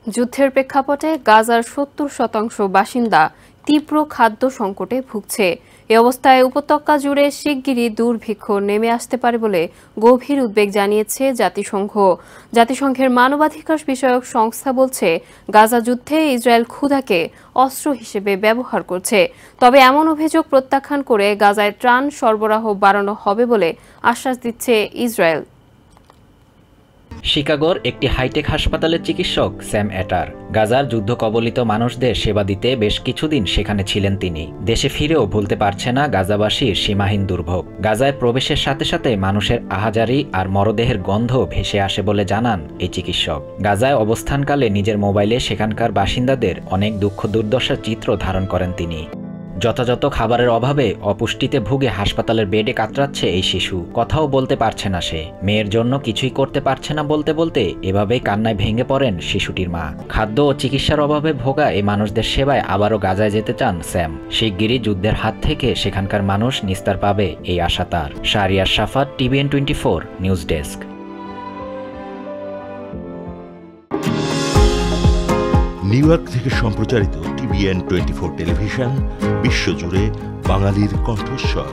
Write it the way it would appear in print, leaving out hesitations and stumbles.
যুদ্ধের প্রেক্ষাপটে গাজার ৭০% বাসিন্দা তীব্র খাদ্য সংকটে ভুগছে। এ অবস্থায় উপত্যকা জুড়ে শিগগিরই দুর্ভিক্ষ নেমে আসতে পারে বলে গভীর উদ্বেগ জানিয়েছে জাতিসংঘ। জাতিসংঘের মানবাধিকার বিষয়ক সংস্থা বলছে, গাজা যুদ্ধে ইসরায়েল ক্ষুধাকে অস্ত্র হিসেবে ব্যবহার করছে। তবে এমন অভিযোগ প্রত্যাখ্যান করে গাজায় ত্রাণ সরবরাহ বাড়ানো হবে বলে আশ্বাস দিচ্ছে ইসরায়েল। শিকাগোর একটি হাইটেক হাসপাতালের চিকিৎসক স্যাম এটার গাজার যুদ্ধ কবলিত মানুষদের সেবা দিতে বেশ কিছুদিন সেখানে ছিলেন তিনি। দেশে ফিরেও ভুলতে পারছে না গাজাবাসীর সীমাহীন দুর্ভোগ। গাজায় প্রবেশের সাথে সাথে মানুষের আহাজারি আর মরদেহের গন্ধ ভেসে আসে বলে জানান এই চিকিৎসক। গাজায় অবস্থানকালে নিজের মোবাইলে সেখানকার বাসিন্দাদের অনেক দুঃখ দুর্দশার চিত্র ধারণ করেন তিনি। যথাযথ খাবারের অভাবে অপুষ্টিতে ভুগে হাসপাতালের বেডে কাতরাচ্ছে এই শিশু। কথাও বলতে পারছে না সে। মেয়ের জন্য কিছুই করতে পারছে না বলতে বলতে এভাবেই কান্নায় ভেঙে পড়েন শিশুটির মা। খাদ্য ও চিকিৎসার অভাবে ভোগা এই মানুষদের সেবায় আবারও গাজায় যেতে চান স্যাম। শিগগিরই যুদ্ধের হাত থেকে সেখানকার মানুষ নিস্তার পাবে এই আশা তার। শাহরিয়ার সাফাত, TVN 24 news desk. New York থেকে সম্প্রচারিত TVN 24 টেলিভিশন বিশ্বজুড়ে বাঙালির কণ্ঠস্বর।